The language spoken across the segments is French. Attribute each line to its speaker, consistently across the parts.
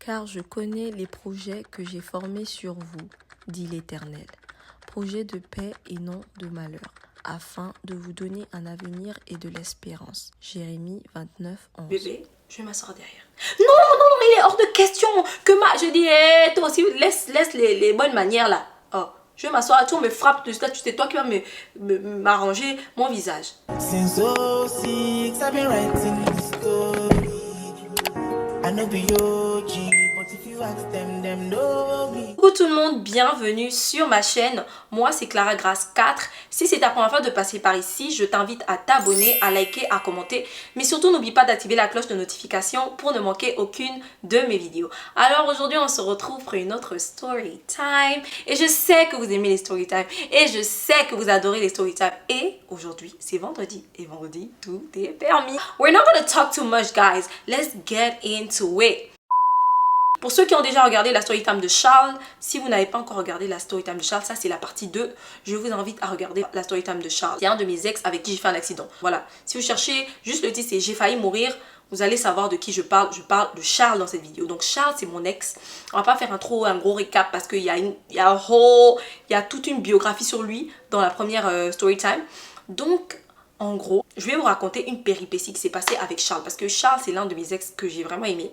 Speaker 1: Car je connais les projets que j'ai formés sur vous, dit l'Éternel, projets de paix et non de malheur, afin de vous donner un avenir et de l'espérance. Jérémie 29, 11.
Speaker 2: Bébé, je vais m'asseoir derrière. Non, il est hors de question que je dis, hey, toi aussi, laisse les bonnes manières là. Oh, je vais m'asseoir, tu me frappes de ça, c'est toi qui vas m'arranger mon visage.
Speaker 3: Since 06, I've been writing this story. I know be OG, but if you ask them know me.
Speaker 2: Coucou tout le monde, bienvenue sur ma chaîne. Moi c'est Clara Grace 4. Si c'est ta première fois de passer par ici, je t'invite à t'abonner, à liker, à commenter. Mais surtout n'oublie pas d'activer la cloche de notification pour ne manquer aucune de mes vidéos. Alors aujourd'hui on se retrouve pour une autre story time. Et je sais que vous aimez les story time. Et je sais que vous adorez les story time. Et aujourd'hui c'est vendredi. Et vendredi tout est permis. We're not gonna talk too much guys. Let's get into it. Pour ceux qui ont déjà regardé la story time de Charles, si vous n'avez pas encore regardé la story time de Charles, ça c'est la partie 2. Je vous invite à regarder la story time de Charles. C'est un de mes ex avec qui j'ai fait un accident. Voilà. Si vous cherchez juste le titre, c'est J'ai failli mourir. Vous allez savoir de qui je parle. Je parle de Charles dans cette vidéo. Donc Charles, c'est mon ex. On va pas faire un gros récap parce qu'il y a toute une biographie sur lui dans la première story time. Donc en gros, je vais vous raconter une péripétie qui s'est passée avec Charles. Parce que Charles, c'est l'un de mes ex que j'ai vraiment aimé.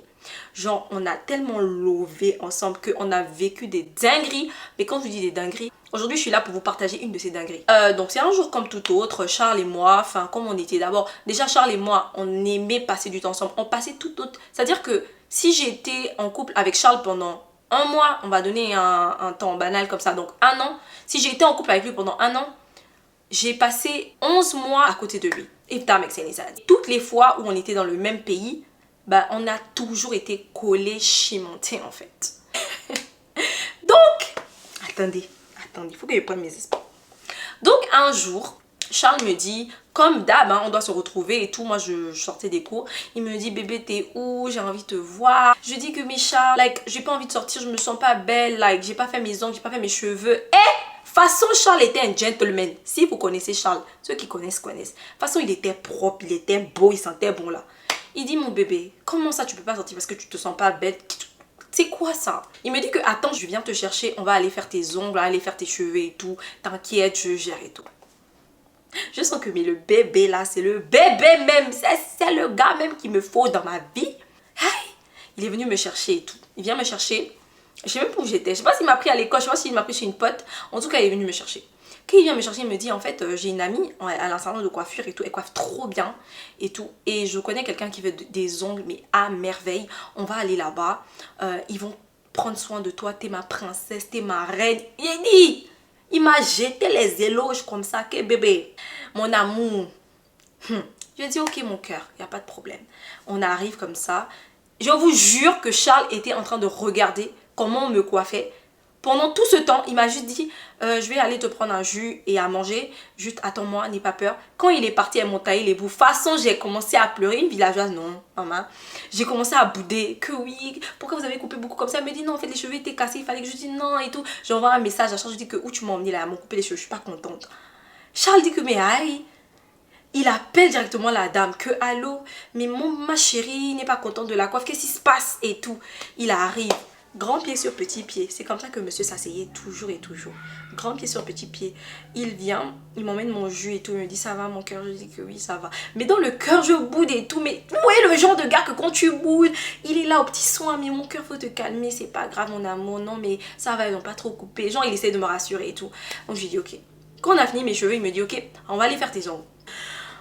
Speaker 2: Genre, on a tellement lové ensemble qu'on a vécu des dingueries. Mais quand je dis des dingueries, aujourd'hui, je suis là pour vous partager une de ces dingueries. Donc, c'est un jour comme tout autre. Charles et moi, enfin, comme on était d'abord. Déjà, Charles et moi, on aimait passer du temps ensemble. On passait tout autre. C'est-à-dire que si j'étais en couple avec Charles pendant un mois, on va donner un temps banal comme ça. Donc, un an. Si j'étais en couple avec lui pendant un an, j'ai passé 11 mois à côté de lui. If that makes any sense. Toutes les fois où on était dans le même pays, bah, on a toujours été collés, chimentés en fait. Donc, attendez, il faut que je prenne mes esprits. Donc, un jour, Charles me dit, comme d'hab, hein, on doit se retrouver et tout. Moi, je sortais des cours. Il me dit, bébé, t'es où? J'ai envie de te voir. Je dis que mais Charles, like, j'ai pas envie de sortir, je me sens pas belle, like, j'ai pas fait mes ongles, j'ai pas fait mes cheveux. Façon, Charles était un gentleman. Si vous connaissez Charles, ceux qui connaissent, connaissent. Façon, il était propre, il était beau, il sentait bon là. Il dit, mon bébé, comment ça tu peux pas sortir parce que tu te sens pas belle? C'est quoi ça? Il me dit que, attends, je viens te chercher, on va aller faire tes ongles, on va aller faire tes cheveux et tout. T'inquiète, je gère et tout. Je sens que mais le bébé là, c'est le bébé même. C'est le gars même qu'il me faut dans ma vie. Hey, il est venu me chercher et tout. Il vient me chercher. Je sais même pas où j'étais. Je sais pas s'il m'a pris à l'école. Je sais pas s'il m'a pris chez une pote. En tout cas, il est venu me chercher. Quand il vient me chercher, il me dit en fait, j'ai une amie, elle a un salon de coiffure et tout. Elle coiffe trop bien et tout. Et je connais quelqu'un qui fait des ongles, mais à merveille. On va aller là-bas. Ils vont prendre soin de toi. T'es ma princesse, t'es ma reine. Il m'a jeté les éloges comme ça. Que bébé, mon amour. Je lui ai dit ok mon cœur, il n'y a pas de problème. On arrive comme ça. Je vous jure que Charles était en train de regarder comment on me coiffait. Pendant tout ce temps, il m'a juste dit je vais aller te prendre un jus et à manger. Juste attends-moi, n'aie pas peur. Quand il est parti, elle m'a taillé les bouts. De toute façon, j'ai commencé à pleurer. Une villageoise, non, maman. J'ai commencé à bouder. Que oui, pourquoi vous avez coupé beaucoup comme ça? Elle me dit non, en fait, les cheveux étaient cassés. Il fallait que je dise non et tout. J'envoie un message à Charles. Je dis que où tu m'as emmené là? Elle m'a coupé les cheveux. Je suis pas contente. Charles dit que mais aïe. Il appelle directement la dame que allô, mais ma chérie n'est pas contente de la coiffe, qu'est-ce qui se passe et tout. Il arrive, grand pied sur petit pied. C'est comme ça que monsieur s'asseyait toujours et toujours. Grand pied sur petit pied. Il vient, il m'emmène mon jus et tout. Il me dit ça va mon cœur? Je dis que oui ça va. Mais dans le cœur je boude et tout. Mais où est le genre de gars que quand tu boudes, il est là au petit soin. Mais mon cœur faut te calmer, c'est pas grave mon amour. Non mais ça va, ils n'ont pas trop coupé. Genre il essaie de me rassurer et tout. Donc je lui dis ok. Quand on a fini mes cheveux, il me dit ok, on va aller faire tes ongles.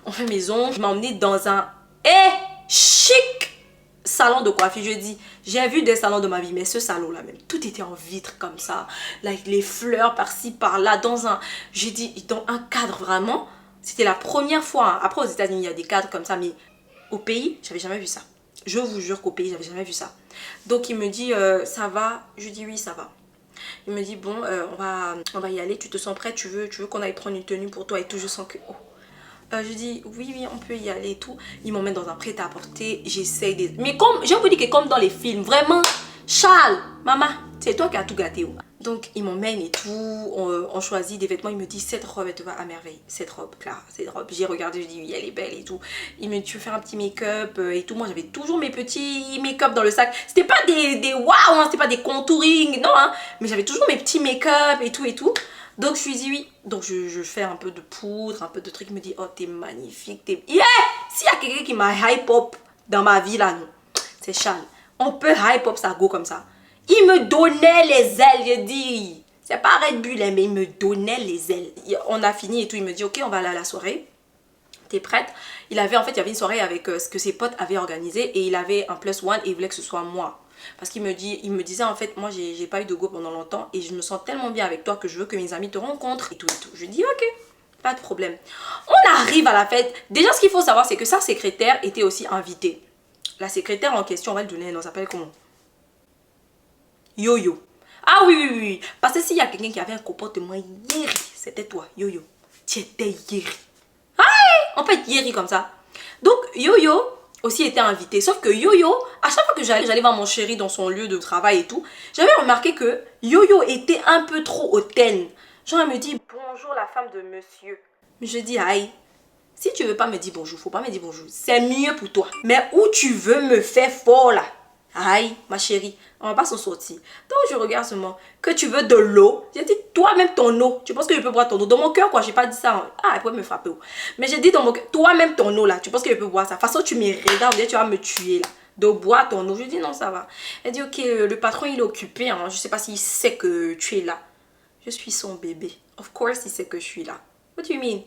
Speaker 2: On fait mes ongles, je m'ai emmené dans un chic salon de coiffure. Je dis, j'ai vu des salons de ma vie, mais ce salon là même, tout était en vitre comme ça, like les fleurs par-ci par-là, j'ai dit, dans un cadre vraiment. C'était la première fois, hein. Après aux États-Unis il y a des cadres comme ça, mais au pays, j'avais jamais vu ça. Je vous jure qu'au pays, j'avais jamais vu ça. Donc il me dit, ça va? Je dis oui, ça va. Il me dit, bon, on va y aller, tu te sens prête, tu veux qu'on aille prendre une tenue pour toi et tout, je sens que... Oh. Je dis oui on peut y aller et tout. Ils m'emmènent dans un prêt-à-porter. J'essaye des... Mais comme, je vous dis que comme dans les films, vraiment, Charles, maman, c'est toi qui as tout gâté. Donc il m'emmène et tout, on choisit des vêtements, il me dit cette robe elle te va à merveille, cette robe, Clara, cette robe. J'ai regardé, je dis oui elle est belle et tout. Il me dit tu veux faire un petit make-up et tout. Moi j'avais toujours mes petits make-up dans le sac. C'était pas des waouh, hein, c'était pas des contouring, non hein, mais j'avais toujours mes petits make-up et tout et tout. Donc je lui dis oui, donc je fais un peu de poudre, un peu de trucs, il me dit oh t'es magnifique, t'es... Yeah! S'il y a quelqu'un qui m'a hype up dans ma vie là, non, c'est Charles. On peut hype up sa go comme ça. Il me donnait les ailes, je dis. C'est pas Red Bull, mais il me donnait les ailes. On a fini et tout, il me dit ok on va aller à la soirée. T'es prête? Il y avait une soirée avec ce que ses potes avaient organisé et il avait un plus one et il voulait que ce soit moi. Parce qu'il me disait en fait moi j'ai pas eu de go pendant longtemps et je me sens tellement bien avec toi que je veux que mes amis te rencontrent et tout et tout. Je dis ok, pas de problème. On arrive à la fête. Déjà ce qu'il faut savoir c'est que sa secrétaire était aussi invitée. La secrétaire en question, on va le donner, elle s'appelle comment? Yo-Yo. Ah oui, oui, oui. Parce que s'il y a quelqu'un qui avait un comportement yéri, c'était toi, Yo-Yo. Tu étais yéri. Ah, on peut être yéri comme ça. Donc, Yo-Yo aussi était invité. Sauf que Yo-Yo, à chaque fois que j'allais voir mon chéri dans son lieu de travail et tout, j'avais remarqué que Yo-Yo était un peu trop hautaine. Genre, elle me dit, bonjour la femme de monsieur. Je dis, aïe. Si tu veux pas me dire bonjour, faut pas me dire bonjour. C'est mieux pour toi. Mais où tu veux me faire fort là? Aïe, ma chérie, on va pas s'en sortir. Donc je regarde seulement que tu veux de l'eau. J'ai dit toi-même ton eau. Tu penses que je peux boire ton eau? Dans mon cœur quoi, j'ai pas dit ça. Hein. Ah, elle pourrait me frapper. Mais j'ai dit dans mon cœur, toi-même ton eau là. Tu penses que je peux boire ça? De toute façon, tu me regardes, tu vas me tuer là. De boire ton eau. Je dis non, ça va. Elle dit ok, le patron il est occupé. Hein. Je sais pas s'il sait que tu es là. Je suis son bébé. Of course, il sait que je suis là. What do you mean?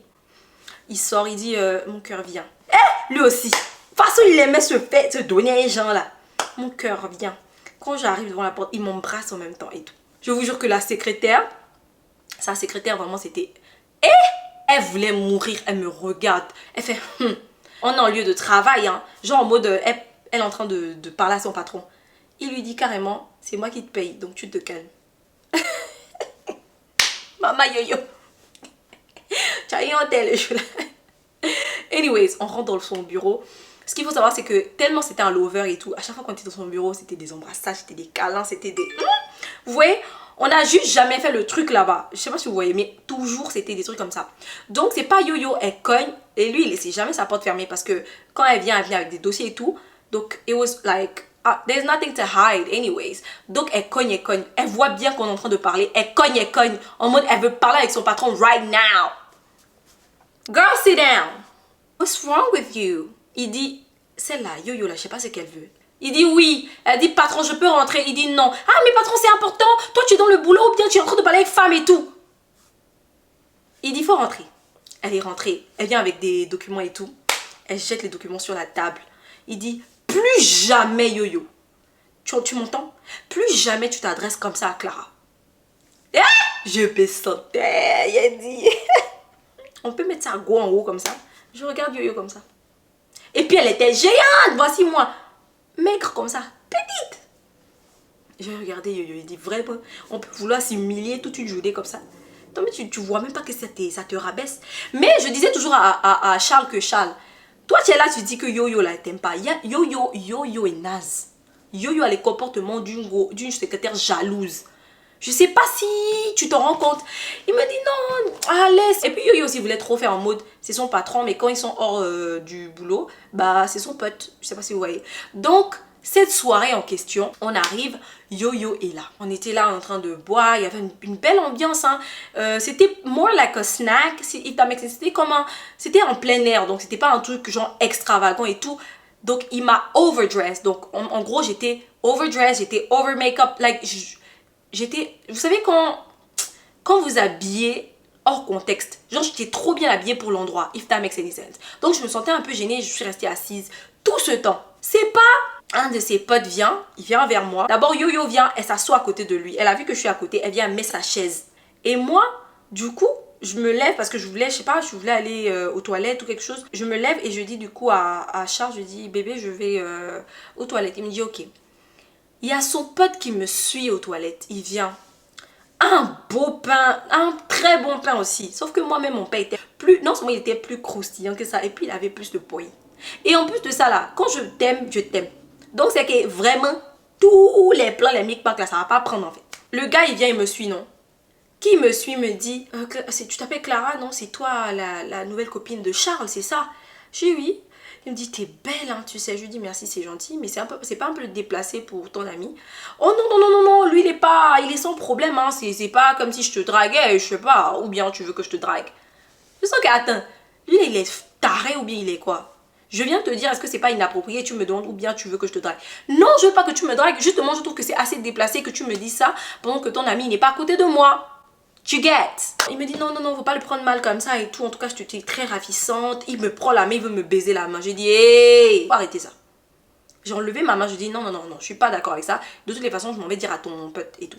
Speaker 2: Il sort, il dit mon cœur vient. Eh, lui aussi. De toute façon, il aimait se donner à les gens là. Mon cœur vient. Quand j'arrive devant la porte, il m'embrasse en même temps et tout. Je vous jure que la secrétaire, sa secrétaire vraiment c'était... Elle voulait mourir, elle me regarde. Elle fait... On est en lieu de travail, hein. Genre en mode, elle est en train de parler à son patron. Il lui dit carrément, c'est moi qui te paye, donc tu te calmes. Maman yo-yo. Tu as eu un tel jeu là. Anyways, on rentre dans son bureau. Ce qu'il faut savoir, c'est que tellement c'était un lover et tout, à chaque fois qu'on était dans son bureau, c'était des embrassages, c'était des câlins, c'était des... Vous voyez, on a juste jamais fait le truc là-bas. Je sais pas si vous voyez, mais toujours c'était des trucs comme ça. Donc c'est pas Yo-Yo, elle cogne. Et lui, il laissait jamais sa porte fermée parce que quand elle vient avec des dossiers et tout. Donc, it was like, there's nothing to hide anyways. Donc elle cogne, elle cogne. Elle voit bien qu'on est en train de parler. Elle cogne, elle cogne. En mode, elle veut parler avec son patron right now. Girl, sit down. What's wrong with you? Il dit, celle-là, Yo-Yo là, je sais pas ce qu'elle veut. Il dit oui. Elle dit, patron, je peux rentrer. Il dit non. Ah, mais patron, c'est important. Toi, tu es dans le boulot ou bien tu es en train de parler avec femme et tout. Il dit, faut rentrer. Elle est rentrée. Elle vient avec des documents et tout. Elle jette les documents sur la table. Il dit, plus jamais, Yo-Yo. Tu m'entends? Plus jamais tu t'adresses comme ça à Clara. Ah, je me sentais. Il a dit. On peut mettre sa go en haut comme ça. Je regarde Yo-Yo comme ça. Et puis elle était géante, voici moi. Maigre comme ça, petite. J'ai regardé Yo-Yo, il dit vraiment, on peut vouloir s'humilier toute une journée comme ça. Non mais tu vois même pas que ça te rabaisse. Mais je disais toujours à Charles que Charles, toi tu es là, tu dis que Yo-Yo là, elle t'aime pas. Yo-Yo est naze. Yo-Yo a les comportements d'une secrétaire jalouse. Je sais pas si tu t'en rends compte. Il me dit non, laisse. Et puis Yo-Yo aussi voulait trop faire en mode, c'est son patron, mais quand ils sont hors du boulot, bah c'est son pote. Je sais pas si vous voyez. Donc, cette soirée en question, on arrive, Yo-Yo est là. On était là en train de boire, il y avait une belle ambiance. Hein. C'était more like a snack. C'était comme c'était en plein air, donc c'était pas un truc genre extravagant et tout. Donc, il m'a overdressed. Donc, en gros, j'étais overdressed, j'étais over make-up, like... vous savez quand vous habillez hors contexte, genre j'étais trop bien habillée pour l'endroit, if that makes any sense. Donc je me sentais un peu gênée, je suis restée assise tout ce temps. C'est pas un de ses potes il vient vers moi. D'abord Yo-Yo vient, elle s'assoit à côté de lui. Elle a vu que je suis à côté, elle vient mettre sa chaise. Et moi, du coup, je me lève parce que je voulais, je sais pas, je voulais aller aux toilettes ou quelque chose. Je me lève et je dis du coup à Charles, je dis bébé, je vais aux toilettes. Il me dit ok. Il y a son pote qui me suit aux toilettes. Il vient. Un beau pain. Un très bon pain aussi. Sauf que moi-même, mon pain était plus... Non seulement il était plus croustillant que ça. Et puis, il avait plus de poids. Et en plus de ça, là, quand je t'aime, je t'aime. Donc, c'est que vraiment, tous les plans, les micmacs, là, ça va pas prendre, en fait. Le gars, il vient, il me suit, non? Qui me suit me dit, tu t'appelles Clara, non? C'est toi la nouvelle copine de Charles, c'est ça? Je dis oui. Il me dit, t'es belle, hein, tu sais. Je lui dis, merci, c'est gentil, mais c'est pas un peu déplacé pour ton ami? Oh non, non, non, non, non, lui, il est sans problème, hein. C'est pas comme si je te draguais, je sais pas, ou bien tu veux que je te drague. Je sens que, attends, lui, il est taré ou bien il est quoi? Je viens te dire, est-ce que c'est pas inapproprié, tu me demandes, ou bien tu veux que je te drague? Non, je veux pas que tu me dragues, justement, je trouve que c'est assez déplacé que tu me dis ça pendant que ton ami n'est pas à côté de moi. Tu get? Il me dit non, non, non, faut pas le prendre mal comme ça et tout. En tout cas, je te dis très ravissante. Il me prend la main, il veut me baiser la main. J'ai dit, hé, faut arrêter ça. J'ai enlevé ma main, je dis non, non, non, non, je suis pas d'accord avec ça. De toutes les façons, je m'en vais dire à ton pote et tout.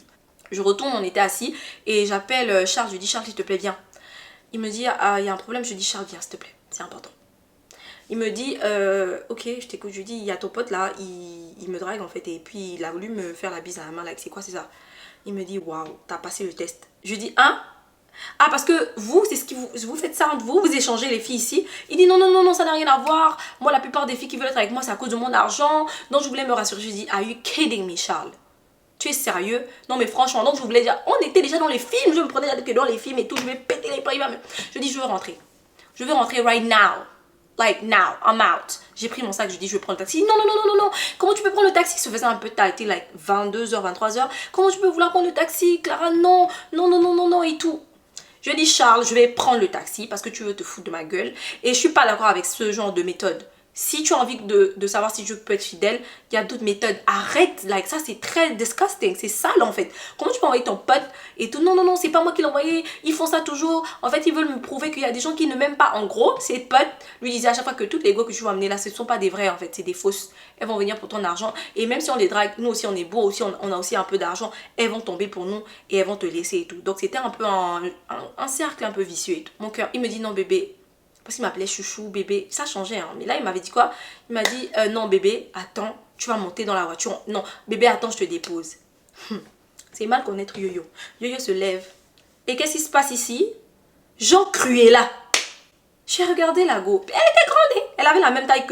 Speaker 2: Je retourne, on était assis et j'appelle Charles. Je lui dis, Charles, s'il te plaît, viens. Il me dit, ah, il y a un problème. Je lui dis, Charles, viens, s'il te plaît, c'est important. Il me dit, ok, je t'écoute. Je lui dis, il y a ton pote là, il me drague en fait. Et puis, il a voulu me faire la bise à la main. Là, c'est quoi, c'est ça? Il me dit, waouh, t'as passé le test. Je lui dis, hein? Ah, parce que vous, c'est ce que vous faites ça entre vous, vous échangez les filles ici. Il dit, non, non, non, non, ça n'a rien à voir. Moi, la plupart des filles qui veulent être avec moi, c'est à cause de mon argent. Donc, je voulais me rassurer. Je lui dis, are you kidding me, Charles? Tu es sérieux? Non, mais franchement, donc je voulais dire, on était déjà dans les films. Je me prenais déjà que dans les films et tout. Je vais péter les plombs. Je dis, je veux rentrer. Je veux rentrer right now. Like now, I'm out. J'ai pris mon sac, je dis je vais prendre le taxi. Non, non, non, non, non, non. Comment tu peux prendre le taxi? Ça faisait un peu tard, il était like 22h, 23h. Comment tu peux vouloir prendre le taxi, Clara? Non, non, non, non, non, non, et tout. Je dis Charles, je vais prendre le taxi parce que tu veux te foutre de ma gueule. Et je suis pas d'accord avec ce genre de méthode. Si tu as envie de savoir si je peux être fidèle, il y a d'autres méthodes. Arrête, like ça c'est très disgusting, c'est sale en fait. Comment tu peux envoyer ton pote et tout? Non, non, non, c'est pas moi qui l'ai envoyé, ils font ça toujours. En fait, ils veulent me prouver qu'il y a des gens qui ne m'aiment pas. En gros, ces potes lui disaient à chaque fois que toutes les go que tu vas amener là, ce ne sont pas des vrais en fait, c'est des fausses. Elles vont venir pour ton argent. Et même si on les drague, nous aussi on est beaux, aussi on a aussi un peu d'argent, elles vont tomber pour nous et elles vont te laisser et tout. Donc c'était un peu un cercle un peu vicieux et tout. Mon cœur, il me dit non bébé. Parce qu'il m'appelait chouchou, bébé. Ça changeait, hein. Mais là, il m'avait dit quoi? Il m'a dit, non, bébé, attends, tu vas monter dans la voiture. Non, bébé, attends, je te dépose. C'est mal connaître Yo-Yo. Yo-Yo se lève. Et qu'est-ce qui se passe ici? Jean Cruella. J'ai regardé la go. Elle était grande, hein. Elle avait la même taille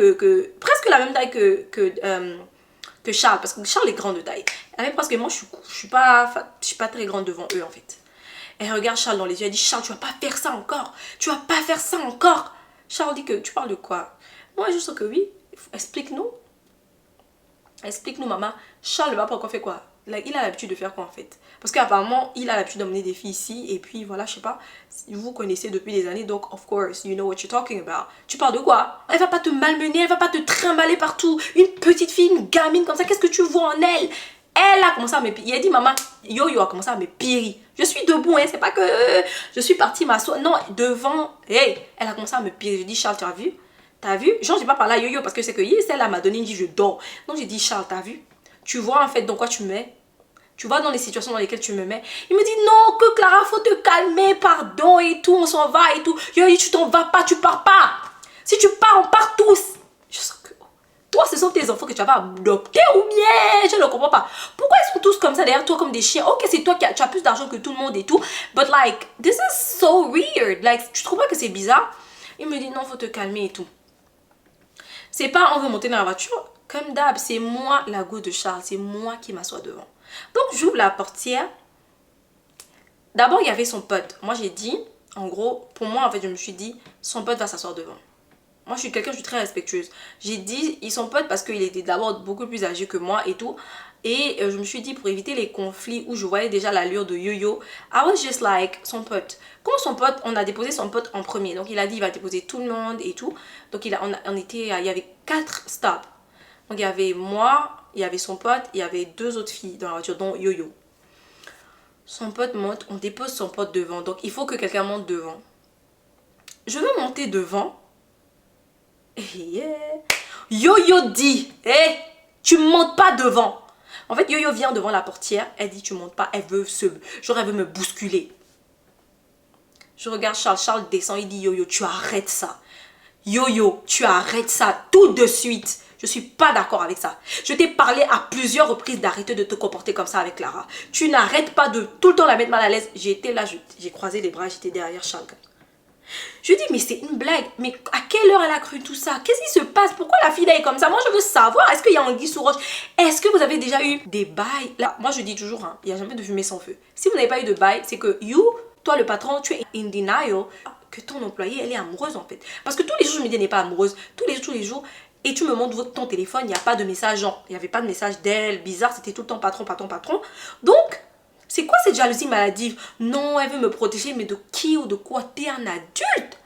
Speaker 2: presque la même taille que Charles. Parce que Charles est grand de taille. Elle avait presque, moi, je suis pas très grande devant eux, en fait. Elle regarde Charles dans les yeux, elle dit, Charles, tu vas pas faire ça encore. Tu vas pas faire ça encore. Charles dit que, tu parles de quoi? Moi, je sais que oui. Explique-nous. Explique-nous, maman. Charles ne va pas encore faire quoi? Like, il a l'habitude de faire quoi en fait? Parce qu'apparemment, il a l'habitude d'emmener des filles ici. Et puis voilà, je sais pas. Vous connaissez depuis des années. Donc, of course, you know what you're talking about. Tu parles de quoi? Elle va pas te malmener. Elle va pas te trimballer partout. Une petite fille, une gamine comme ça. Qu'est-ce que tu vois en elle? Elle a commencé à me piller. Il a dit, maman, Yo-Yo a commencé à me piller. Je suis debout, hein. C'est pas que je suis partie m'asseoir. Non, devant. Hey, elle a commencé à me piller. Je dis, Charles, tu as vu? T'as vu? Genre, j'ai pas parlé à Yo-Yo parce que c'est que celle-là m'a donné une dit, je dors. Donc, j'ai dit, Charles, t'as vu? Tu vois en fait dans quoi tu me mets? Tu vois dans les situations dans lesquelles tu me mets? Il me dit, non, que Clara, faut te calmer, pardon et tout, on s'en va et tout. Yo, tu t'en vas pas, tu pars pas. Si tu pars, on part tous. Je sens que. Toi, ce sont tes enfants que tu vas adopter ou bien? Je ne comprends pas. Pourquoi ils sont tous comme ça derrière toi comme des chiens? Ok, c'est toi qui tu as plus d'argent que tout le monde et tout. But like, this is so weird. Like, tu trouves pas que c'est bizarre? Il me dit, non, faut te calmer et tout. C'est pas on veut monter dans la voiture. Comme d'hab, c'est moi la go de Charles. C'est moi qui m'assois devant. Donc, j'ouvre la portière. D'abord, il y avait son pote. Moi, j'ai dit, en gros, pour moi, en fait, je me suis dit, son pote va s'asseoir devant. Moi, je suis quelqu'un, je suis très respectueuse. J'ai dit, ils sont potes parce qu'il était d'abord beaucoup plus âgé que moi et tout. Et je me suis dit, pour éviter les conflits où je voyais déjà l'allure de Yo-Yo, I was just like, son pote. Comme son pote, on a déposé son pote en premier. Donc, il a dit, il va déposer tout le monde et tout. Donc, il y avait 4 stops. Donc, il y avait moi, il y avait son pote, il y avait 2 autres filles dans la voiture, dont Yo-Yo. Son pote monte, on dépose son pote devant. Donc, il faut que quelqu'un monte devant. Je veux monter devant. Yeah. Yo-Yo dit, hey, tu montes pas devant. En fait, Yo-Yo vient devant la portière. Elle dit, tu montes pas. Elle veut me bousculer. Je regarde Charles. Charles descend. Il dit, Yo-Yo, tu arrêtes ça. Yo-Yo, tu arrêtes ça tout de suite. Je suis pas d'accord avec ça. Je t'ai parlé à plusieurs reprises d'arrêter de te comporter comme ça avec Clara. Tu n'arrêtes pas de tout le temps la mettre mal à l'aise. J'ai été là, j'ai croisé les bras, j'étais derrière Charles. Je dis, mais c'est une blague. Mais à quelle heure elle a cru tout ça? Qu'est-ce qui se passe? Pourquoi la fille là est comme ça? Moi, je veux savoir. Est-ce qu'il y a anguille sous roche? Est-ce que vous avez déjà eu des bails? Là, moi, je dis toujours, hein, il n'y a jamais de fumée sans feu. Si vous n'avez pas eu de bail, c'est que toi, le patron, tu es in denial que ton employé, elle est amoureuse en fait. Parce que tous les jours, je me dis, elle n'est pas amoureuse. Tous les jours. Et tu me montres ton téléphone, il n'y a pas de message, genre, il n'y avait pas de message d'elle, bizarre, c'était tout le temps patron, patron, patron. Donc, c'est quoi cette jalousie maladive? Non, elle veut me protéger, mais de qui ou de quoi? T'es un adulte.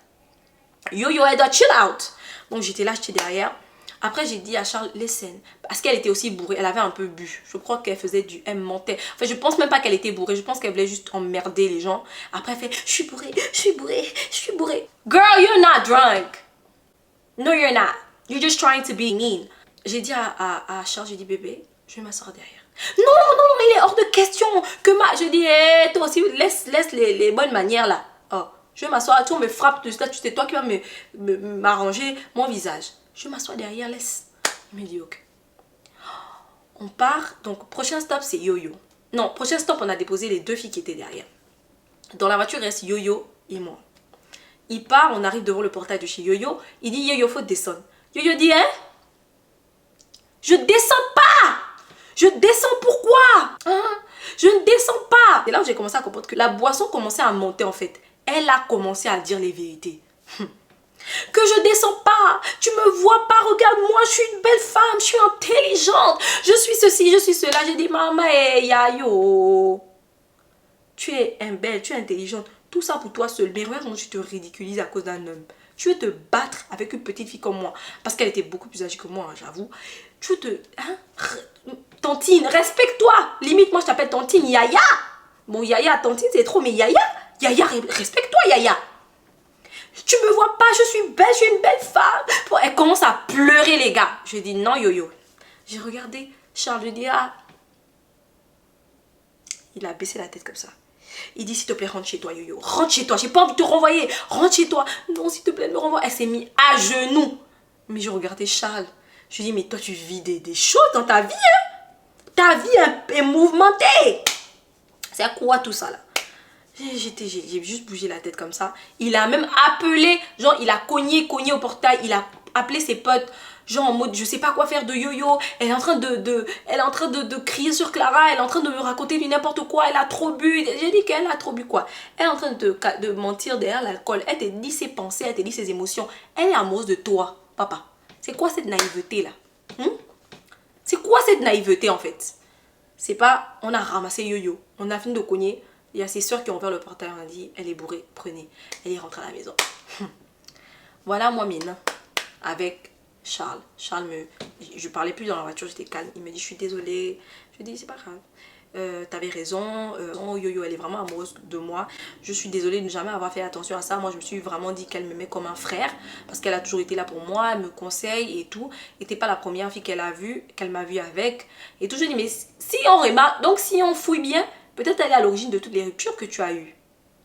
Speaker 2: Yo, elle doit chill out. Donc, j'étais là, j'étais derrière. Après, j'ai dit à Charles, listen, parce qu'elle était aussi bourrée, elle avait un peu bu. Je crois qu'elle faisait elle mentait. Enfin, je pense même pas qu'elle était bourrée, je pense qu'elle voulait juste emmerder les gens. Après, elle fait, je suis bourrée, je suis bourrée, je suis bourrée. Girl, you're not drunk. No, you're not. You're just trying to be mean. J'ai dit à Charles, j'ai dit, bébé, je vais m'asseoir derrière. Non, il est hors de question que je dis, hey, toi aussi, laisse les bonnes manières là. Oh, je vais m'asseoir, tu me frappes de ça, c'est toi qui vas m'arranger mon visage. Je m'assois derrière, laisse. Il me dit, ok. On part, donc prochain stop, c'est Yo-Yo. Non, prochain stop, on a déposé les 2 filles qui étaient derrière. Dans la voiture, il reste Yo-Yo et moi. Il part, on arrive devant le portail de chez Yo-Yo. Il dit, Yo-Yo, faut descendre. Yo-Yo dit, hein? Je descends pas! Je descends pourquoi? Hein? Je ne descends pas! C'est là où j'ai commencé à comprendre que la boisson commençait à monter en fait. Elle a commencé à dire les vérités. Que je descends pas, tu me vois pas, regarde-moi, je suis une belle femme, je suis intelligente, je suis ceci, je suis cela. J'ai dit, maman, yayo, tu es belle, tu es intelligente, tout ça pour toi seul. Mais regarde comment tu te ridiculises à cause d'un homme. Tu veux te battre avec une petite fille comme moi, parce qu'elle était beaucoup plus âgée que moi, hein, j'avoue. Tu veux te... Hein? Tantine, respecte-toi. Limite, moi je t'appelle Tantine, Yaya. Bon, Yaya, Tantine, c'est trop, mais Yaya, respecte-toi, Yaya. Tu me vois pas, je suis belle, je suis une belle femme. Elle commence à pleurer, les gars. Je dis non, Yo-Yo. J'ai regardé Charles, je dis ah. Il a baissé la tête comme ça. Il dit s'il te plaît, rentre chez toi, Yo-Yo. Rentre chez toi, j'ai pas envie de te renvoyer. Rentre chez toi. Non, s'il te plaît, me renvoie. Elle s'est mise à genoux. Mais je regardais Charles. Je dis mais toi, tu vis des choses dans ta vie, hein? Ta vie est mouvementée. C'est à quoi tout ça là? J'ai juste bougé la tête comme ça. Il a même appelé, genre il a cogné au portail. Il a appelé ses potes, genre en mode je sais pas quoi faire de Yo-Yo. Elle est en train de crier sur Clara. Elle est en train de me raconter du n'importe quoi. Elle a trop bu. J'ai dit qu'elle a trop bu quoi. Elle est en train de mentir derrière l'alcool. Elle te dit ses pensées, elle te dit ses émotions. Elle est amoureuse de toi, papa. C'est quoi cette naïveté là? C'est quoi cette naïveté en fait? C'est pas, on a ramassé Yo-Yo. On a fini de cogner. Il y a ses soeurs qui ont ouvert le portail, on a dit, elle est bourrée, prenez. Elle est rentrée à la maison. Voilà moi mine avec Charles. Je parlais plus dans la voiture, j'étais calme. Il me dit, je suis désolée. Je dis, c'est pas grave. T'avais raison. Yo-Yo, elle est vraiment amoureuse de moi. Je suis désolée de ne jamais avoir fait attention à ça. Moi, je me suis vraiment dit qu'elle m'aimait comme un frère. Parce qu'elle a toujours été là pour moi. Elle me conseille et tout. Et t'es pas la première fille qu'elle m'a vue avec. Et tout, je dis, mais si on remarque, donc si on fouille bien, peut-être elle est à l'origine de toutes les ruptures que tu as eues.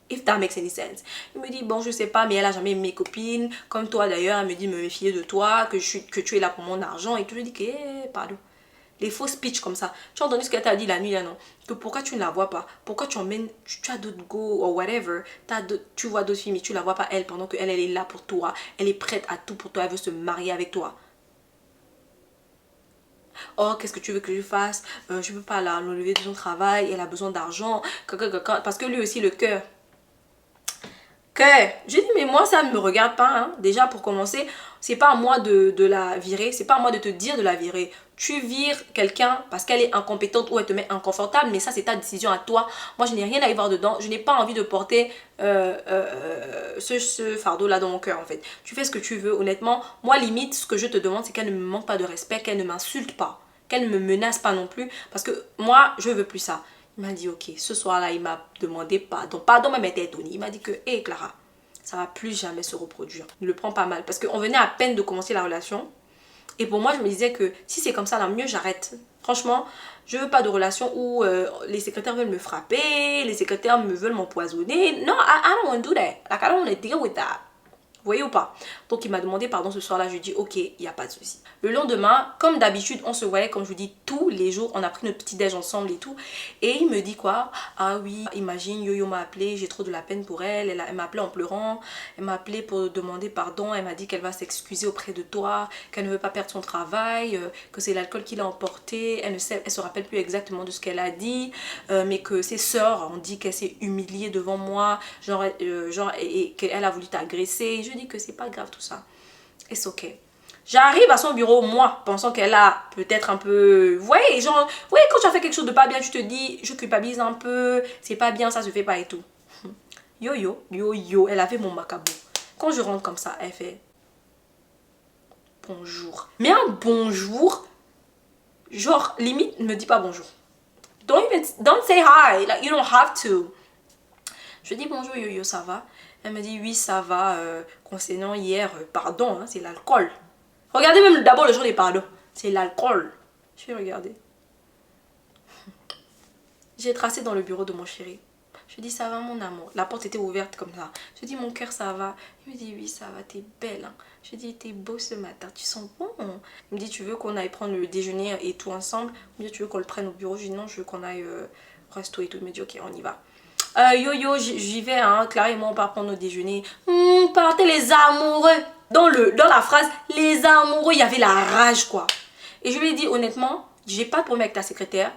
Speaker 2: If that makes any sense. Il me dit, bon, je sais pas, mais elle a jamais aimé mes copines. Comme toi d'ailleurs, elle me dit, me méfier de toi, que tu es là pour mon argent. Et tout, je dis que, pardon. Les faux speech comme ça. Tu as entendu ce qu'elle t'a dit la nuit là, non? Que pourquoi tu ne la vois pas? Pourquoi tu emmènes, tu as d'autres go ou whatever. Tu vois d'autres filles, mais tu la vois pas elle pendant qu'elle est là pour toi. Elle est prête à tout pour toi. Elle veut se marier avec toi. Oh, qu'est-ce que tu veux que je fasse? Je peux pas l'enlever de son travail. Elle a besoin d'argent. Parce que lui aussi, le cœur. J'ai dit, mais moi, ça ne me regarde pas. Hein. Déjà, pour commencer, c'est pas à moi de la virer. C'est pas à moi de te dire de la virer. Tu vires quelqu'un parce qu'elle est incompétente ou elle te met inconfortable. Mais ça, c'est ta décision à toi. Moi, je n'ai rien à y voir dedans. Je n'ai pas envie de porter ce fardeau-là dans mon cœur, en fait. Tu fais ce que tu veux, honnêtement. Moi, limite, ce que je te demande, c'est qu'elle ne me manque pas de respect, qu'elle ne m'insulte pas, qu'elle ne me menace pas non plus. Parce que moi, je veux plus ça. Il m'a dit, ok, ce soir-là, il m'a demandé pardon. Pardon, mais m'était étonnée. Il m'a dit que, hé Clara, ça va plus jamais se reproduire. Ne le prends pas mal. Parce qu'on venait à peine de commencer la relation. Et pour moi, je me disais que si c'est comme ça, là, mieux j'arrête. Franchement, je veux pas de relation où les secrétaires veulent me frapper, les secrétaires me veulent m'empoisonner. Non, I don't want to do that. Like, I don't want to deal with that. voyez ou pas? Donc il m'a demandé pardon ce soir-là, je lui ai dit ok, il n'y a pas de souci. Le lendemain, comme d'habitude, on se voyait, comme je vous dis, tous les jours, on a pris notre petit déj ensemble et tout. Et il me dit quoi? Ah oui, imagine, Yo-Yo m'a appelé, j'ai trop de la peine pour elle, elle m'a appelé en pleurant, elle m'a appelé pour demander pardon, elle m'a dit qu'elle va s'excuser auprès de toi, qu'elle ne veut pas perdre son travail, que c'est l'alcool qui l'a emporté, elle se rappelle plus exactement de ce qu'elle a dit, mais que ses sœurs ont dit qu'elle s'est humiliée devant moi, et qu'elle a voulu t'agresser. Je dis que c'est pas grave tout ça, et c'est ok. J'arrive à son bureau, moi, pensant qu'elle a peut-être un peu... Ouais, genre, ouais, quand tu as fait quelque chose de pas bien, tu te dis, je culpabilise un peu, c'est pas bien, ça se fait pas et tout. Yo, elle avait mon macabo. Quand je rentre comme ça, elle fait bonjour. Mais un bonjour, genre, limite, ne me dis pas bonjour. Don't say hi, like, you don't have to. Je dis bonjour Yo-Yo, ça va? Elle me dit oui, ça va, concernant hier, pardon, hein, c'est l'alcool. Regardez même d'abord le jour des pardons. C'est l'alcool. Je vais regarder. J'ai tracé dans le bureau de mon chéri. Je dis ça va mon amour. La porte était ouverte comme ça. Je dis mon cœur ça va. Il me dit oui ça va, t'es belle. Hein. Je dis t'es beau ce matin, tu sens bon. Il me dit tu veux qu'on aille prendre le déjeuner et tout ensemble. Il me dit tu veux qu'on le prenne au bureau. Je dis non, je veux qu'on aille au resto et tout. Il me dit ok on y va. Yo, j'y vais, hein. Clara et moi on part prendre nos déjeuners. Partez les amoureux. Dans la phrase, les amoureux, il y avait la rage quoi. Et je lui ai dit honnêtement, j'ai pas de problème avec ta secrétaire,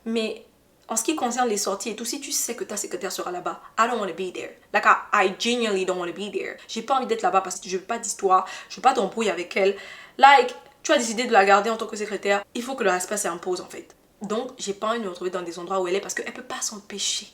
Speaker 2: mais en ce qui concerne les sorties et tout, si tu sais que ta secrétaire sera là-bas, I don't want to be there. Like, I genuinely don't want to be there. J'ai pas envie d'être là-bas parce que je veux pas d'histoire, je veux pas d'embrouille avec elle. Like, tu as décidé de la garder en tant que secrétaire, il faut que le respect s'impose en fait. Donc, j'ai pas envie de me retrouver dans des endroits où elle est parce qu'elle peut pas s'empêcher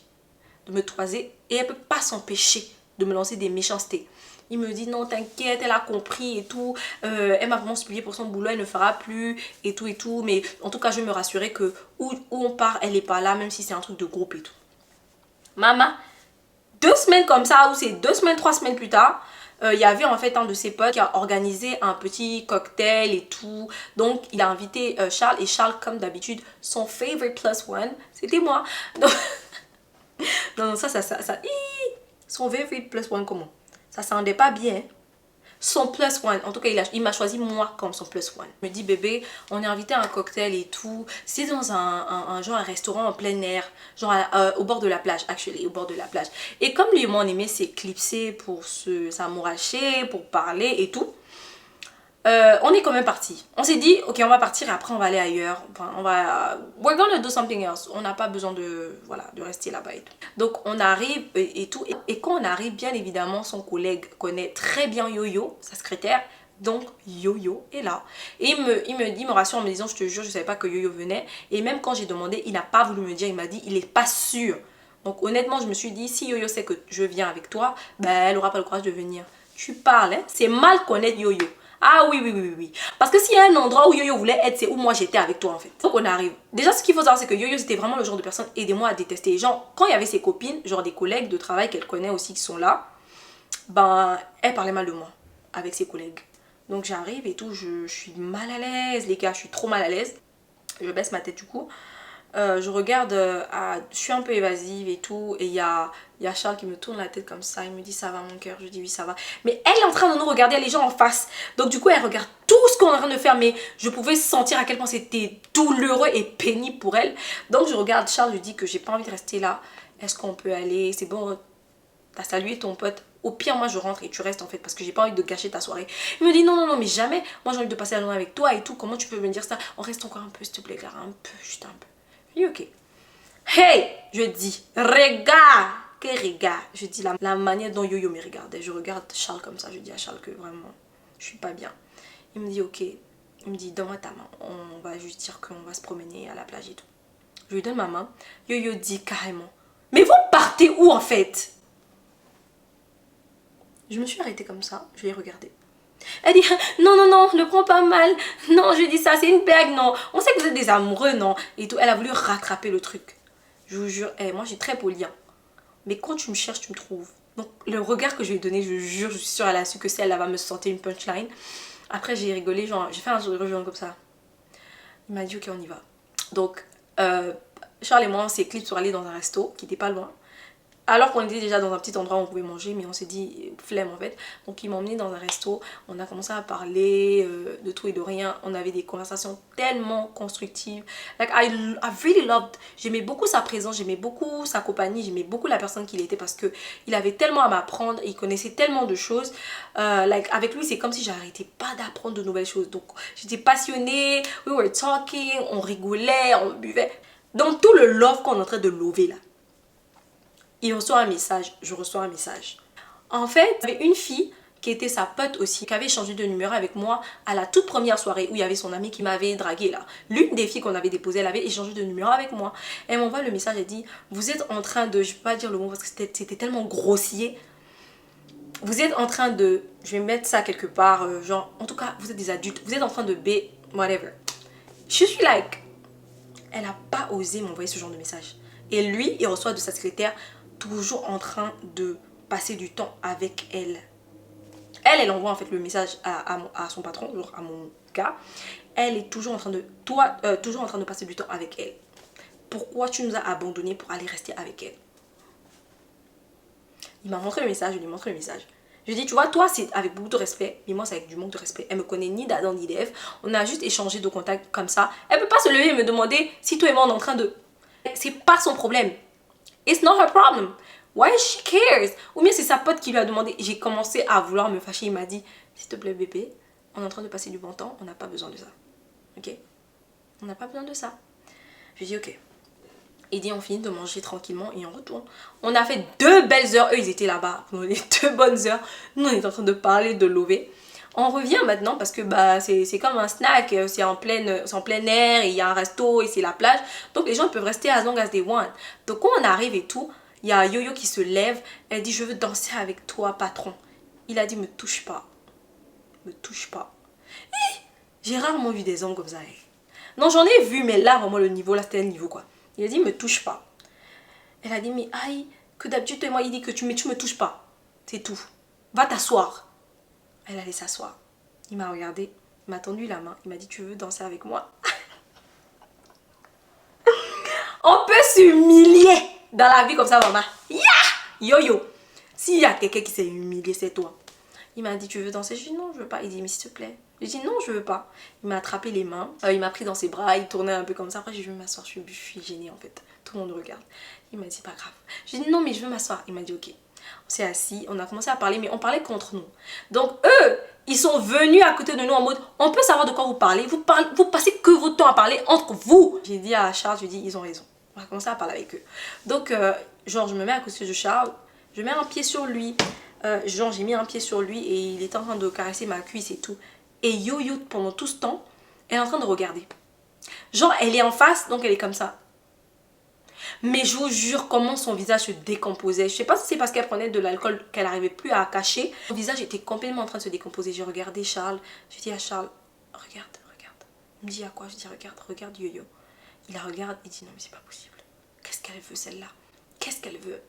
Speaker 2: de me toiser et elle peut pas s'empêcher de me lancer des méchancetés. Il me dit non t'inquiète, elle a compris et tout, elle m'a vraiment supplié pour son boulot, elle ne fera plus et tout, mais en tout cas je vais me rassurer que où on part elle est pas là, même si c'est un truc de groupe et tout. Maman, 2 semaines comme ça, ou c'est 2 semaines, 3 semaines plus tard, il y avait en fait un de ses potes qui a organisé un petit cocktail et tout. Donc il a invité Charles, et Charles comme d'habitude son favorite plus one c'était moi. Donc non ça son favorite plus one comment? Ça sentait pas bien. Son plus one, en tout cas il m'a choisi moi comme son plus one. Il me dit bébé, on est invité à un cocktail et tout. C'est dans un genre un restaurant en plein air, genre au bord de la plage, au bord de la plage. Et comme lui et moi on aimait s'éclipser pour s'amouracher, pour parler et tout. On est quand même parti. On s'est dit, ok, on va partir et après on va aller ailleurs. Enfin, we're gonna do something else. On n'a pas besoin de rester là-bas et tout. Donc on arrive et tout. Et quand on arrive, bien évidemment, son collègue connaît très bien Yo-Yo, sa secrétaire. Donc Yo-Yo est là. Et il me rassure en me disant, je te jure, je savais pas que Yo-Yo venait. Et même quand j'ai demandé, il n'a pas voulu me dire. Il m'a dit, il est pas sûr. Donc honnêtement, je me suis dit, si Yo-Yo sait que je viens avec toi, ben elle aura pas le courage de venir. Tu parles, hein. C'est mal connaître Yo-Yo. Ah oui. Parce que s'il y a un endroit où Yo-Yo voulait être, c'est où moi j'étais avec toi en fait. Donc on arrive. Déjà ce qu'il faut savoir c'est que Yo-Yo c'était vraiment le genre de personne, aidez-moi à détester. Genre quand il y avait ses copines, genre des collègues de travail qu'elle connaît aussi qui sont là, ben elle parlait mal de moi avec ses collègues. Donc j'arrive et tout, je suis mal à l'aise les gars, je suis trop mal à l'aise. Je baisse ma tête du coup. Je regarde, je suis un peu évasive et tout, et il y a Charles qui me tourne la tête comme ça, il me dit ça va mon cœur, je dis oui ça va, mais elle est en train de nous regarder, les gens en face, donc du coup elle regarde tout ce qu'on est en train de faire, mais je pouvais sentir à quel point c'était douloureux et pénible pour elle. Donc je regarde Charles, je dis que j'ai pas envie de rester là, est-ce qu'on peut aller, c'est bon, t'as salué ton pote, au pire moi je rentre et tu restes en fait parce que j'ai pas envie de gâcher ta soirée. Il me dit non mais jamais, moi j'ai envie de passer la journée avec toi et tout, comment tu peux me dire ça, on reste encore un peu s'il te plaît Clara, un peu, juste un peu. Ok. Hey, je dis, regarde. Quel regard. Je dis la manière dont Yo-Yo me regardait. Je regarde Charles comme ça. Je dis à Charles que vraiment, je suis pas bien. Il me dit ok. Il me dit donne-moi ta main. On va juste dire qu'on va se promener à la plage et tout. Je lui donne ma main. Yo-Yo dit carrément, mais vous partez où en fait? Je me suis arrêtée comme ça. Je l'ai regardé. Elle dit non, ne prends pas mal. Non, je dis ça, c'est une blague, non. On sait que vous êtes des amoureux, non. Et tout, elle a voulu rattraper le truc. Je vous jure, moi j'ai très poli. Hein. Mais quand tu me cherches, tu me trouves. Donc le regard que je lui ai donné, je jure, je suis sûre, elle a su que c'est elle va me sortir une punchline. Après j'ai rigolé, genre j'ai fait un sourire comme ça. Il m'a dit ok, on y va. Donc Charles et moi on s'éclipse pour aller dans un resto qui n'était pas loin. Alors qu'on était déjà dans un petit endroit où on pouvait manger, mais on s'est dit flemme en fait. Donc il m'a emmené dans un resto, on a commencé à parler de tout et de rien. On avait des conversations tellement constructives. Like I really loved, j'aimais beaucoup sa présence, j'aimais beaucoup sa compagnie, j'aimais beaucoup la personne qu'il était parce que il avait tellement à m'apprendre, il connaissait tellement de choses. Like avec lui c'est comme si j'arrêtais pas d'apprendre de nouvelles choses. Donc j'étais passionnée, we were talking, on rigolait, on buvait. Dans tout le love qu'on est en train de lover là. Il reçoit un message, je reçois un message. En fait, il y avait une fille qui était sa pote aussi, qui avait changé de numéro avec moi à la toute première soirée où il y avait son amie qui m'avait dragué là. L'une des filles qu'on avait déposées, elle avait échangé de numéro avec moi. Elle m'envoie le message, elle dit, vous êtes en train de, je ne vais pas dire le mot parce que c'était tellement grossier. Vous êtes en train de, je vais mettre ça quelque part, genre, en tout cas, vous êtes des adultes, vous êtes en train de whatever. Je suis like, elle n'a pas osé m'envoyer ce genre de message. Et lui, il reçoit de sa secrétaire, toujours en train de passer du temps avec elle. Elle envoie en fait le message à son patron, genre à mon gars. Elle est toujours en train de, toujours en train de passer du temps avec elle. Pourquoi tu nous as abandonnés pour aller rester avec elle? Il m'a montré le message, je lui ai montré le message. Je lui ai dit, tu vois, toi c'est avec beaucoup de respect, mais moi c'est avec du manque de respect. Elle me connaît ni d'Adam ni d'Ève. On a juste échangé de contacts comme ça. Elle peut pas se lever et me demander si toi et moi on est en train de... C'est pas son problème. It's not her problem. Why she cares? Ou bien c'est sa pote qui lui a demandé. J'ai commencé à vouloir me fâcher. Il m'a dit, s'il te plaît bébé, on est en train de passer du bon temps. On n'a pas besoin de ça. Ok? On n'a pas besoin de ça. Je lui ai dit ok. Il dit on finit de manger tranquillement et on retourne. On a fait 2 belles heures. Eux ils étaient là-bas. On a 2 bonnes heures. Nous on est en train de parler, de lover. On revient maintenant parce que bah, c'est comme un snack, c'est en plein air, et il y a un resto et c'est la plage. Donc les gens peuvent rester as long as they want. Donc quand on arrive et tout, il y a Yo-Yo qui se lève, elle dit je veux danser avec toi patron. Il a dit me touche pas. Me touche pas. J'ai rarement vu des hommes comme ça. Non j'en ai vu mais là vraiment le niveau, là c'était le niveau quoi. Il a dit me touche pas. Elle a dit mais aïe, que d'habitude toi et moi il dit que tu me touches pas. C'est tout. Va t'asseoir. Elle allait s'asseoir. Il m'a regardé, il m'a tendu la main, il m'a dit tu veux danser avec moi? On peut s'humilier dans la vie comme ça maman. Yeah! Yo-yo. S'il y a quelqu'un qui s'est humilié, c'est toi. Il m'a dit tu veux danser? Je lui ai dit non je veux pas. Il dit mais s'il te plaît. Je lui ai dit non je veux pas. Il m'a attrapé les mains, il m'a pris dans ses bras, il tournait un peu comme ça. Après je veux m'asseoir, je suis gênée en fait. Tout le monde regarde. Il m'a dit pas grave. Je lui ai dit non mais je veux m'asseoir. Il m'a dit ok. On s'est assis, on a commencé à parler mais on parlait contre nous. Donc eux, ils sont venus à côté de nous en mode on peut savoir de quoi vous parlez, vous passez que votre temps à parler entre vous. J'ai dit à Charles, je lui ai dit ils ont raison. On a commencé à parler avec eux. Donc genre je me mets à côté de Charles, je mets un pied sur lui. Genre j'ai mis un pied sur lui et il était en train de caresser ma cuisse et tout. Et Yo-Yo pendant tout ce temps, elle est en train de regarder. Genre elle est en face donc elle est comme ça. Mais je vous jure comment son visage se décomposait. Je sais pas si c'est parce qu'elle prenait de l'alcool qu'elle n'arrivait plus à cacher. Son visage était complètement en train de se décomposer. J'ai regardé Charles. Je dis à Charles, regarde. Il me dit à quoi? Je dis regarde Yo-Yo. Il la regarde, il dit non mais c'est pas possible. Qu'est-ce qu'elle veut celle-là? Qu'est-ce qu'elle veut?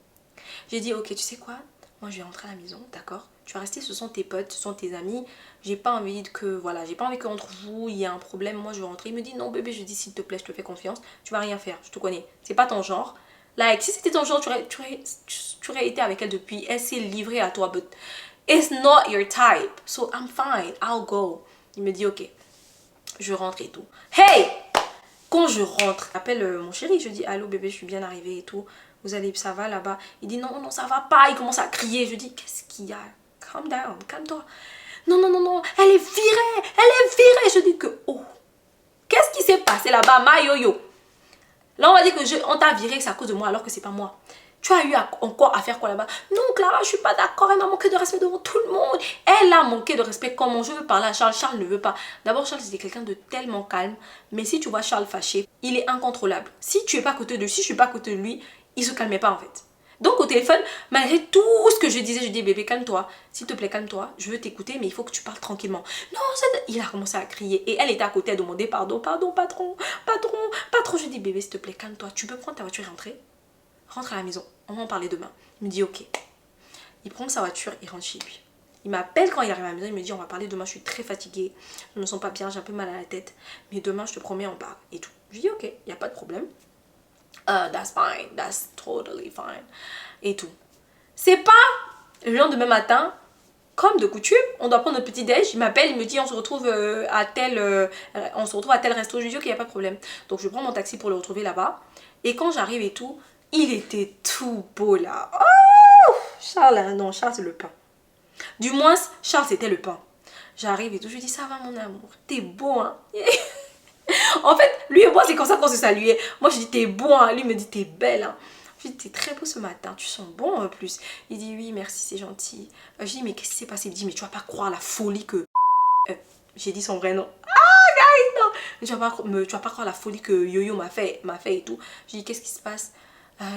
Speaker 2: J'ai dit ok tu sais quoi? Moi je vais rentrer à la maison, d'accord? Tu vas rester, ce sont tes potes, ce sont tes amis. J'ai pas envie qu'entre vous il y ait un problème. Moi je vais rentrer. Il me dit non bébé, je dis s'il te plaît, je te fais confiance. Tu vas rien faire, je te connais. C'est pas ton genre. Like si c'était ton genre, tu aurais été avec elle depuis. Elle s'est livrée à toi. But it's not your type. So I'm fine, I'll go. Il me dit ok. Je rentre et tout. Hey! Quand je rentre, j'appelle mon chéri. Je dis allô bébé, je suis bien arrivée et tout. Vous allez, ça va là-bas? Il dit non ça va pas. Il commence à crier. Je dis qu'est-ce qu'il y a? Calm down, calme-toi. Non, elle est virée. Je dis que, oh, qu'est-ce qui s'est passé là-bas, ma yo-yo? Là, on va dire que on t'a viré, c'est à cause de moi, alors que c'est pas moi. Tu as eu encore à faire quoi là-bas? Non, Clara, je suis pas d'accord. Elle m'a manqué de respect devant tout le monde. Elle a manqué de respect. Comment je veux parler à Charles? Charles ne veut pas. D'abord, Charles, c'était quelqu'un de tellement calme. Mais si tu vois Charles fâché, il est incontrôlable. Si tu es pas à côté de lui, si je suis pas à côté de lui, il se calmait pas en fait. Donc au téléphone, malgré tout ce que je disais, je dis bébé calme-toi, s'il te plaît calme-toi, je veux t'écouter mais il faut que tu parles tranquillement. Non, il a commencé à crier et elle était à côté, elle demandait pardon patron. Je dis bébé s'il te plaît calme-toi, tu peux prendre ta voiture et rentrer? Rentre à la maison, on va en parler demain. Il me dit ok. Il prend sa voiture, il rentre chez lui. Il m'appelle quand il arrive à la maison, il me dit on va parler demain, je suis très fatiguée, je me sens pas bien, j'ai un peu mal à la tête, mais demain je te promets on parle et tout. Je dis ok, il n'y a pas de problème. That's fine, that's totally fine. Et tout. C'est pas le lendemain matin, comme de coutume, on doit prendre notre petit déj. Il m'appelle, il me dit on se retrouve à tel resto. Je lui dis ok, il n'y a pas de problème. Donc je prends mon taxi pour le retrouver là-bas. Et quand j'arrive et tout, il était tout beau là. Oh Charles, hein, non, Charles c'est le pain. Du moins, Charles c'était le pain. J'arrive et tout, je lui dis ça va mon amour, t'es beau hein. En fait, lui et moi c'est comme ça qu'on se saluait. Moi je dis t'es beau hein, lui me dit t'es belle hein. Je lui dis t'es très beau ce matin, tu sens bon en plus. Il dit oui merci c'est gentil. Je dis mais qu'est-ce qui s'est passé? Il me dit mais tu vas pas croire la folie que... j'ai dit son vrai nom. Ah guys non. Tu vas pas croire la folie que Yo-Yo m'a fait et tout. Je lui dis qu'est-ce qui se passe?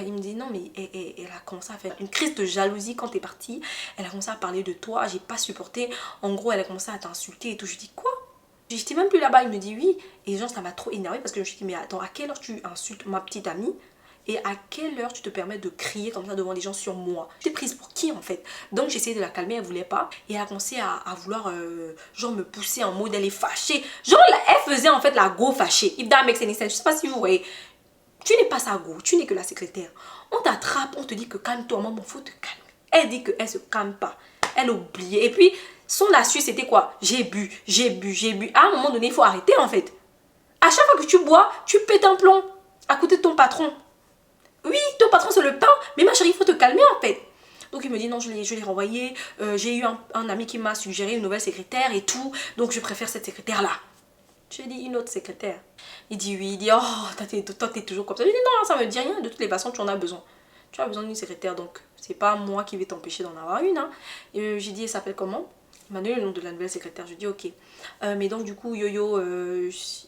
Speaker 2: Il me dit non mais elle a commencé à faire une crise de jalousie quand t'es partie. Elle a commencé à parler de toi, j'ai pas supporté. En gros elle a commencé à t'insulter et tout. Je lui dis quoi? J'étais même plus là-bas. Il me dit oui. Et genre ça m'a trop énervé parce que je me suis dit mais attends, à quelle heure tu insultes ma petite amie? Et à quelle heure tu te permets de crier comme ça devant les gens sur moi? J'étais prise pour qui en fait? Donc j'ai essayé de la calmer, elle voulait pas. Et elle a commencé à vouloir genre me pousser en mode elle est fâchée. Genre elle faisait en fait la go fâchée. If that makes any sense. Je sais pas si vous voyez. Tu n'es pas sa go, tu n'es que la secrétaire. On t'attrape, on te dit que calme-toi, maman, faut te calmer. Elle dit qu'elle se calme pas. Elle a oublié. Et puis, son astuce, c'était quoi? J'ai bu. À un moment donné, il faut arrêter en fait. À chaque fois que tu bois, tu pètes un plomb à côté de ton patron. Oui, ton patron, c'est le pain. Mais ma chérie, il faut te calmer en fait. Donc, il me dit non, je l'ai renvoyé. J'ai eu un ami qui m'a suggéré une nouvelle secrétaire et tout. Donc, je préfère cette secrétaire-là. Je dis une autre secrétaire. Il dit oui, il dit oh, toi t'es toujours comme ça. Je dis non, ça me dit rien, de toutes les façons tu en as besoin. Tu as besoin d'une secrétaire donc c'est pas moi qui vais t'empêcher d'en avoir une. Hein. Et j'ai dit elle s'appelle comment? Il m'a donné le nom de la nouvelle secrétaire. Je dis ok. Mais donc du coup Yo-Yo,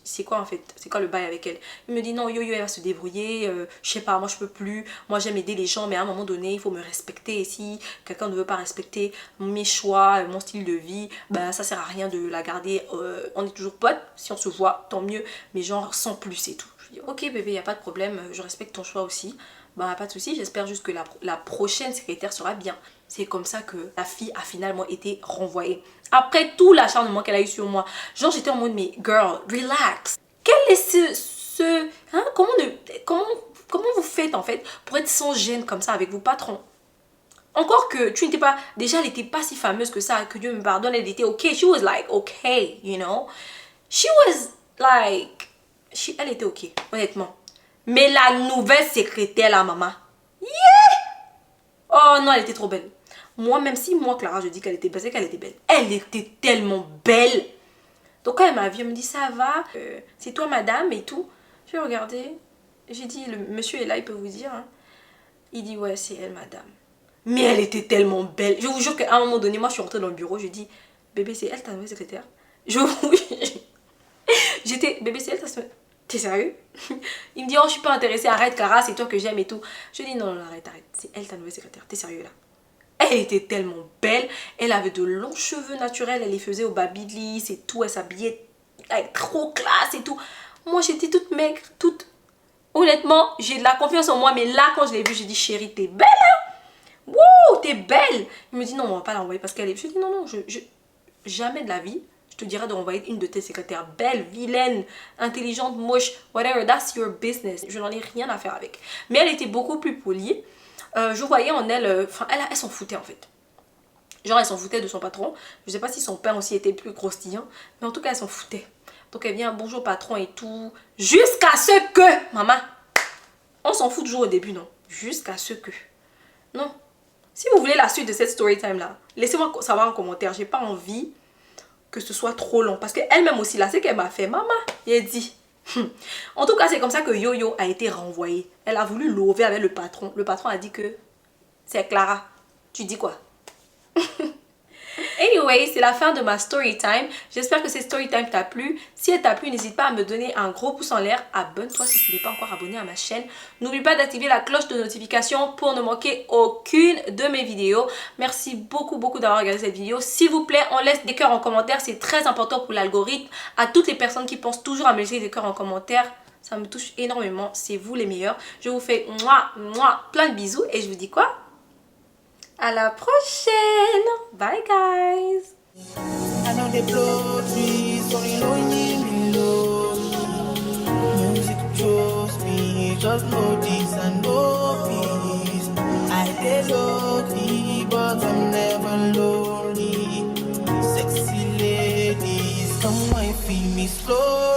Speaker 2: c'est quoi en fait? C'est quoi le bail avec elle? Il me dit non, Yo-Yo elle va se débrouiller. Je sais pas, moi je peux plus. Moi j'aime aider les gens mais à un moment donné il faut me respecter. Et si quelqu'un ne veut pas respecter mes choix, mon style de vie, bah ça sert à rien de la garder. On est toujours potes. Si on se voit tant mieux. Mais genre sans plus et tout. Je dis ok bébé, y a pas de problème. Je respecte ton choix aussi. Bah pas de souci, j'espère juste que la prochaine secrétaire sera bien. C'est comme ça que la fille a finalement été renvoyée. Après tout l'acharnement qu'elle a eu sur moi. Genre j'étais en mode mais girl, relax. Quel est hein, comment vous faites en fait pour être sans gêne comme ça avec vos patrons? Encore que tu n'étais pas... Déjà elle n'était pas si fameuse que ça, que Dieu me pardonne, elle était ok. She was like okay, you know. She was like... elle était ok, honnêtement. Mais la nouvelle secrétaire, la maman. Yeah! Oh non, elle était trop belle. Moi, même si moi, Clara, je dis qu'elle était belle, c'est qu'elle était belle. Elle était tellement belle. Donc quand elle m'a vue, elle me dit, ça va, c'est toi madame et tout. J'ai regardé, j'ai dit, le monsieur est là, il peut vous dire. Hein. Il dit, ouais, c'est elle madame. Mais elle était tellement belle. Je vous jure qu'à un moment donné, moi, je suis rentrée dans le bureau, je dis, bébé, c'est elle ta nouvelle secrétaire? Je vous... J'étais, bébé, c'est elle ta... T'es sérieux? Il me dit oh je suis pas intéressée, arrête Clara, c'est toi que j'aime et tout. Je dis non, arrête, c'est elle ta nouvelle secrétaire, t'es sérieux là? Elle était tellement belle, elle avait de longs cheveux naturels, elle les faisait au babyliss et tout, elle s'habillait avec trop classe et tout. Moi j'étais toute maigre, toute... Honnêtement, j'ai de la confiance en moi, mais là quand je l'ai vue, j'ai dit chérie t'es belle hein? Wouh, t'es belle. Il me dit non on va pas l'envoyer parce qu'elle est... Je dis non, jamais de la vie. Je te dirais de renvoyer une de tes secrétaires belle, vilaine, intelligente, moche, whatever, that's your business. Je n'en ai rien à faire avec. Mais elle était beaucoup plus polie. Je voyais en elle, elle s'en foutait en fait. Genre elle s'en foutait de son patron. Je sais pas si son père aussi était plus croustillant, mais en tout cas elle s'en foutait. Donc elle vient bonjour patron et tout. Jusqu'à ce que, maman, on s'en fout toujours au début, non? Jusqu'à ce que, non. Si vous voulez la suite de cette story time là, laissez-moi savoir en commentaire. J'ai pas envie que ce soit trop long. Parce qu'elle-même aussi, là, c'est qu'elle m'a fait. Maman, il dit. En tout cas, c'est comme ça que Yo-Yo a été renvoyée. Elle a voulu lover avec le patron. Le patron a dit que c'est Clara. Tu dis quoi? Anyway, c'est la fin de ma story time. J'espère que cette story time t'a plu. Si elle t'a plu, n'hésite pas à me donner un gros pouce en l'air. Abonne-toi si tu n'es pas encore abonné à ma chaîne. N'oublie pas d'activer la cloche de notification pour ne manquer aucune de mes vidéos. Merci beaucoup d'avoir regardé cette vidéo. S'il vous plaît, on laisse des cœurs en commentaire. C'est très important pour l'algorithme. À toutes les personnes qui pensent toujours à me laisser des cœurs en commentaire, ça me touche énormément. C'est vous les meilleurs. Je vous fais plein de bisous et je vous dis quoi? À la prochaine. Bye guys.
Speaker 3: I know they blow trees, only lonely me low. Music draws me just know this and know peace. I dey lonely, but I'm never lonely. Sexy ladies, come wine feel me slow.